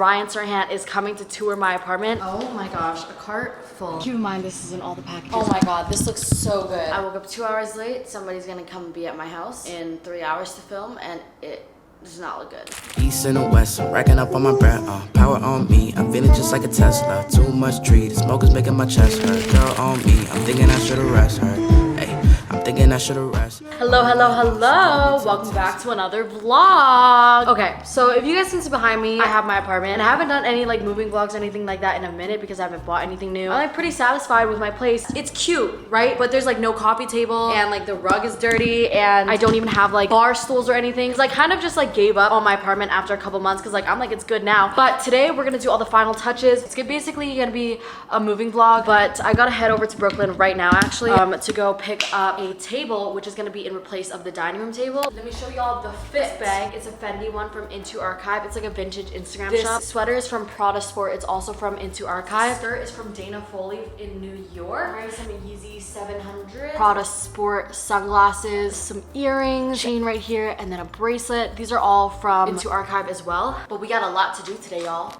Ryan Serhant is coming to tour my apartment. Oh my gosh, a cart full. Keep in mind, this isn't all the packages. Oh my god, this looks so good. I woke up 2 hours late. Somebody's gonna come and be at my house in 3 hours to film, and it does not look good. East and the west, I'm racking up on my breath. Power on me, I'm feeling just like a Tesla. Too much tree, the smoke is making my chest hurt. Girl on me, I'm thinking I should've rest her. Hey, I'm thinking I should've rest. Hello, hello, hello. Welcome back to another vlog. Okay, so if you guys can see behind me, I have my apartment. And I haven't done any like moving vlogs or anything like that in a minute because I haven't bought anything new. I'm like pretty satisfied with my place. It's cute, right? But there's like no coffee table and like the rug is dirty and I don't even have like bar stools or anything. Cause I kind of just like gave up on my apartment after a couple months because like I'm like, it's good now. But today we're gonna do all the final touches. It's basically gonna be a moving vlog, but I gotta head over to Brooklyn right now actually to go pick up a table, which is gonna be in replace of the dining room table. Let me show y'all the fit bag. It's a Fendi one from Into Archive. It's like a vintage Instagram shop. This sweater is from Prada Sport. It's also from Into Archive. Skirt is from Dana Foley in New York. I'm wearing some Yeezy 700. Prada Sport sunglasses, some earrings, chain right here, and then a bracelet. These are all from Into Archive as well. But we got a lot to do today, y'all.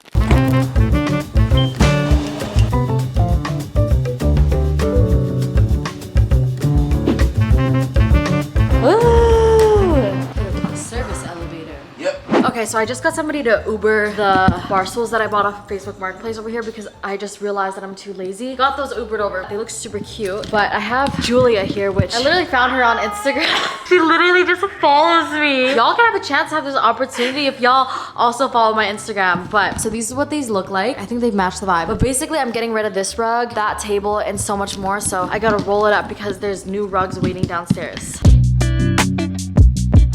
Okay, so I just got somebody to Uber the bar stools that I bought off Facebook Marketplace over here because I just realized that I'm too lazy. Got those Ubered over. They look super cute. But I have Julia here, which I literally found her on Instagram. She literally just follows me. Y'all can have a chance to have this opportunity if y'all also follow my Instagram. But so these is what these look like. I think they match the vibe. But basically I'm getting rid of this rug, that table, and so much more. So I gotta roll it up because there's new rugs waiting downstairs.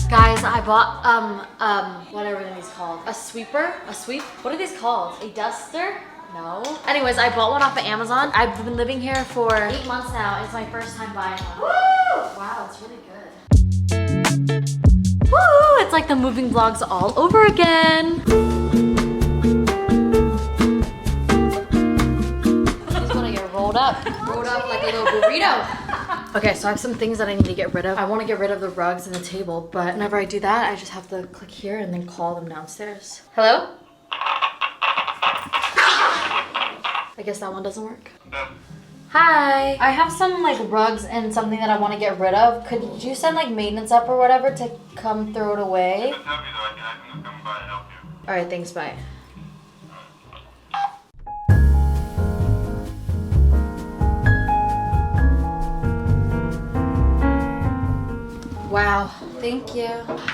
Guys, I bought, whatever these called. A sweeper? A sweep? What are these called? A duster? No. Anyways, I bought one off of Amazon. I've been living here for 8 months now. It's my first time buying one. Woo! Wow, it's really good. Woo! It's like the moving vlogs all over again. Just gonna get rolled up like a little burrito. Okay, so I have some things that I need to get rid of. I want to get rid of the rugs and the table, but whenever I do that, I just have to click here and then call them downstairs. Hello? I guess that one doesn't work. Hi. I have some like rugs and something that I want to get rid of. Could you send like maintenance up or whatever to come throw it away? All right, thanks, bye. Wow, thank you.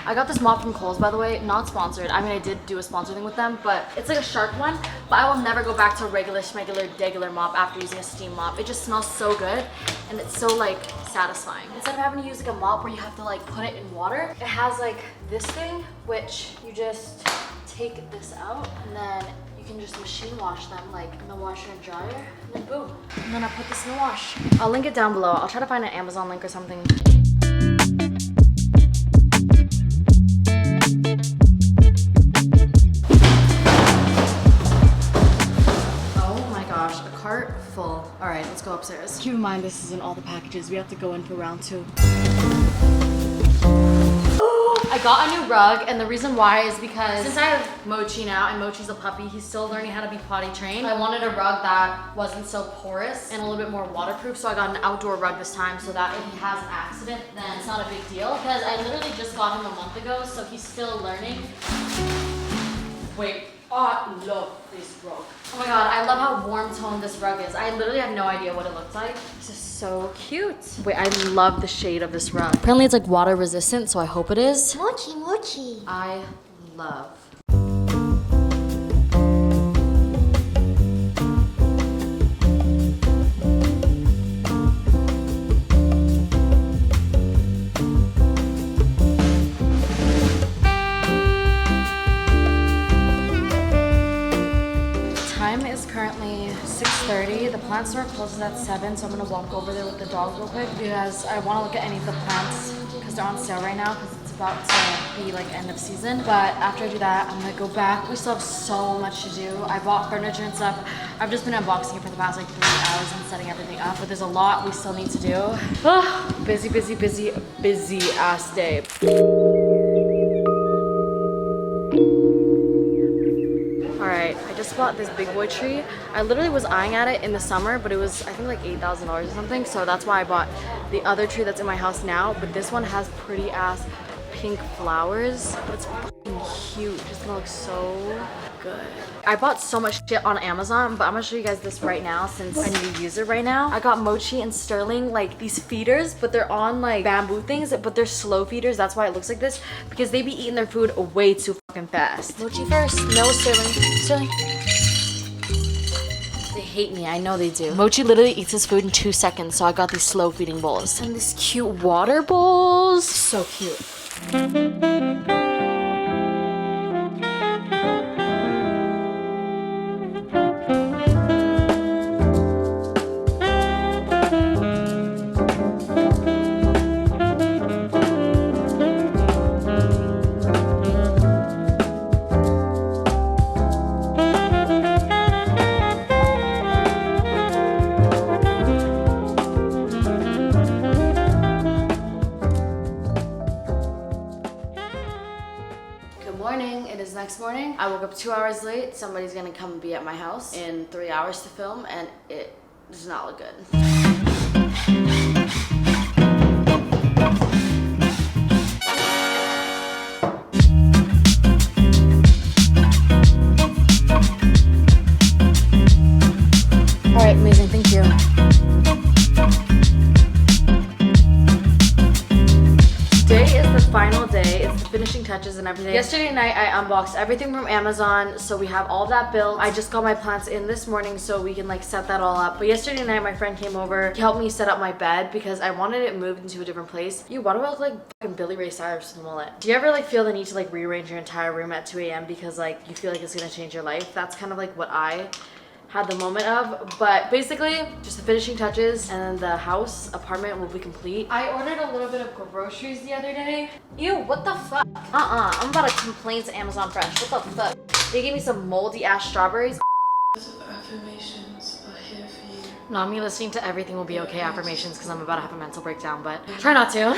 I got this mop from Kohl's, by the way, not sponsored. I mean, I did do a sponsor thing with them, but it's like a shark one, but I will never go back to a regular degular mop after using a steam mop. It just smells so good, and it's so like satisfying. Instead of having to use like a mop where you have to like put it in water, it has like this thing, which you just take this out, and then you can just machine wash them like in the washer and dryer, and then boom. And then I put this in the wash. I'll link it down below. I'll try to find an Amazon link or something. Full. All right, let's go upstairs. Keep in mind, this isn't all the packages. We have to go in for round 2. I got a new rug, and the reason why is because since I have Mochi now, and Mochi's a puppy, he's still learning how to be potty trained. I wanted a rug that wasn't so porous and a little bit more waterproof, so I got an outdoor rug this time so that if he has an accident, then it's not a big deal. Because I literally just got him a month ago, so he's still learning. Wait. Oh, I love this rug. Oh my god, I love how warm toned this rug is. I literally have no idea what it looks like. This is so cute. Wait, I love the shade of this rug. Apparently it's like water resistant, so I hope it is. Mochi, mochi. I love. Currently 6:30. The plant store closes at 7, so I'm gonna walk over there with the dog real quick because I want to look at any of the plants because they're on sale right now because it's about to be like end of season. But after I do that, I'm gonna go back. We still have so much to do. I bought furniture and stuff. I've just been unboxing it for the past like 3 hours and setting everything up, but there's a lot we still need to do. Busy, busy, busy, busy ass day. All right. right, I just bought this big boy tree. I literally was eyeing at it in the summer, but it was I think like $8,000 or something. So that's why I bought the other tree that's in my house now. But this one has pretty ass pink flowers. It's fucking cute. It's gonna look so good. I bought so much shit on Amazon, but I'm gonna show you guys this right now since I need to use it right now. I got Mochi and Sterling like these feeders, but they're on like bamboo things, but they're slow feeders. That's why it looks like this, because they be eating their food way too fucking fast. Mochi first. No, Sterling. Sterling. They hate me, I know they do. Mochi literally eats his food in 2 seconds, so I got these slow feeding bowls. And these cute water bowls. So cute. Next morning, I woke up 2 hours late. Somebody's gonna come and be at my house in 3 hours to film, and it does not look good. All right, amazing, thank you. Today is the final day. It's the finishing touches and everything. Yesterday night, I unboxed everything from Amazon, so we have all that built. I just got my plants in this morning so we can like set that all up. But yesterday night, my friend came over. He helped me set up my bed because I wanted it moved into a different place. Why do I look like fucking Billy Ray Cyrus with a mullet? Do you ever like feel the need to like rearrange your entire room at 2 a.m. because like you feel like it's gonna change your life? That's kind of like what I had the moment of. But basically just the finishing touches, and then the house apartment will be complete. I ordered a little bit of groceries the other day. Ew, what the fuck? I'm about to complain to Amazon Fresh. What the fuck? They gave me some moldy ass strawberries. Affirmations are here for you. Not me listening to everything will be okay affirmations because I'm about to have a mental breakdown, but try not to.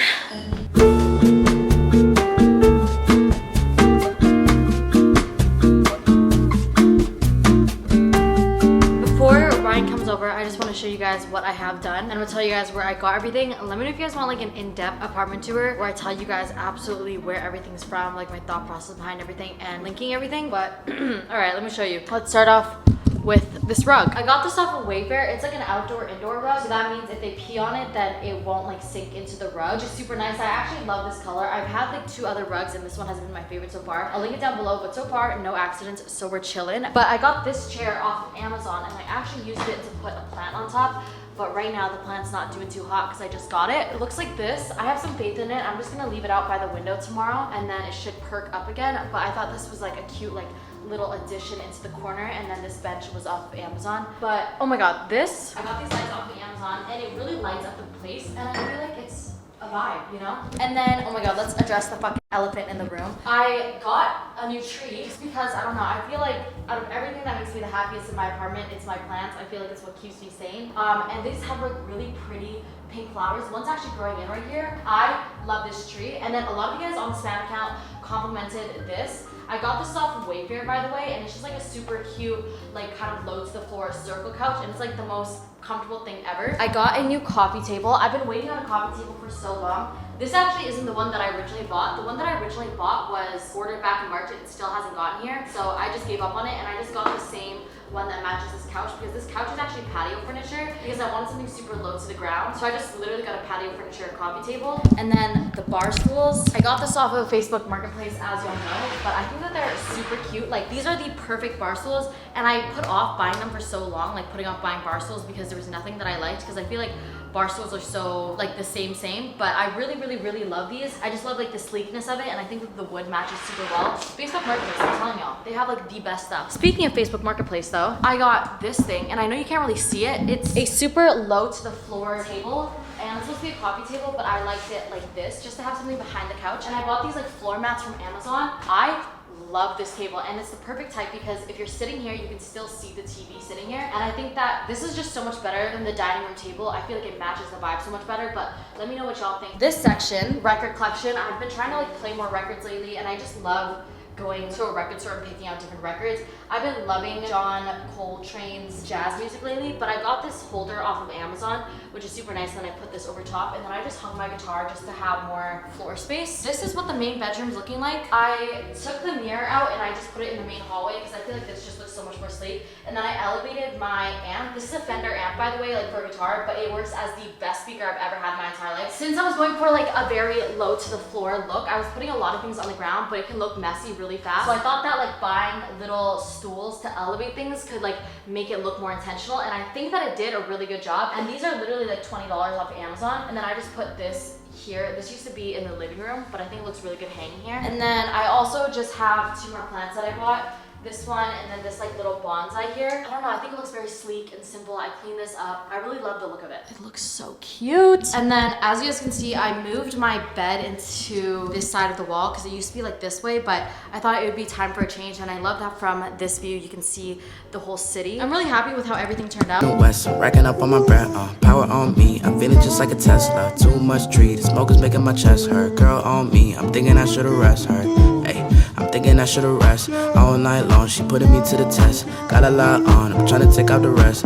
Over, I just want to show you guys what I have done, and I'm gonna tell you guys where I got everything. And let me know if you guys want like an in-depth apartment tour where I tell you guys absolutely where everything's from, like my thought process behind everything and linking everything. But all right, let me show you. Let's start off with this rug. I got this off of Wayfair. It's like an outdoor indoor rug, so that means if they pee on it, then it won't like sink into the rug, which is super nice. I actually love this color. I've had like 2 other rugs and this one has been my favorite so far. I'll link it down below, but so far no accidents, so we're chilling. But I got this chair off of Amazon and I actually used it to put a plant on top. But right now the plant's not doing too hot because I just got it. It looks like this. I have some faith in it. I'm just gonna leave it out by the window tomorrow and then it should perk up again. But I thought this was like a cute like little addition into the corner, and then this bench was off of Amazon. But oh my god, this, I got these lights off of Amazon and it really lights up the place and I feel like it's a vibe, you know? And then, oh my god, let's address the fucking elephant in the room. I got a new tree just because, I don't know, I feel like out of everything that makes me the happiest in my apartment, it's my plants. I feel like it's what keeps me sane. And these have like really pretty pink flowers. One's actually growing in right here. I love this tree. And then a lot of you guys on the Spam account complimented this. I got this off of Wayfair, by the way, and it's just like a super cute, like kind of low to the floor circle couch, and it's like the most comfortable thing ever. I got a new coffee table. I've been waiting on a coffee table for so long. This actually isn't the one that I originally bought. The one that I originally bought was ordered back in March and it still hasn't gotten here. So I just gave up on it and I just got the same one that matches this couch because this couch is actually patio furniture because I wanted something super low to the ground. So I just literally got a patio furniture coffee table. And then the bar stools. I got this off of Facebook Marketplace, as y'all know, but I think that they're super cute. Like these are the perfect bar stools, and I put off buying them for so long, like putting off buying bar stools because there was nothing that I liked, because I feel like bar stools are so like the same, but I really love these. I just love like the sleekness of it, and I think that the wood matches super well. Facebook Marketplace, I'm telling y'all, they have like the best stuff. Speaking of Facebook Marketplace though, I got this thing, and I know you can't really see it. It's a super low to the floor table, and it's supposed to be a coffee table, but I liked it like this, just to have something behind the couch. And I bought these like floor mats from Amazon. I love this table, and it's the perfect type because if you're sitting here, you can still see the TV sitting here. And I think that this is just so much better than the dining room table. I feel like it matches the vibe so much better, but let me know what y'all think. This section, record collection, I've been trying to like play more records lately, and I just love going to a record store and picking out different records. I've been loving John Coltrane's jazz music lately, but I got this holder off of Amazon, which is super nice. Then I put this over top, and then I just hung my guitar just to have more floor space. This is what the main bedroom's looking like. I took the mirror out and I just put it in the main hallway because I feel like this just looks so much more sleek. And then I elevated my amp. This is a Fender amp, by the way, like for a guitar, but it works as the best speaker I've ever had in my entire life. Since I was going for like a very low to the floor look, I was putting a lot of things on the ground, but it can look messy really fast. So I thought that like buying little stools to elevate things could like make it look more intentional, and I think that it did a really good job. And these are literally like $20 off of Amazon. And then I just put this here. This used to be in the living room, but I think it looks really good hanging here. And then I also just have 2 more plants that I bought. This one, and then this like little bonsai here. I don't know, I think it looks very sleek and simple. I cleaned this up. I really love the look of it. It looks so cute. And then as you guys can see, I moved my bed into this side of the wall because it used to be like this way, but I thought it would be time for a change, and I love that from this view you can see the whole city. I'm really happy with how everything turned out. West, I'm racking up on my bread, power on me. I'm feeling just like a Tesla. Too much tree, the smoke is making my chest hurt. Girl on me, I'm thinking I should've rest her. Hey, I'm thinking I should've rest all night long. She putting me to the test. Got a lot on, I'm trying to take out the rest.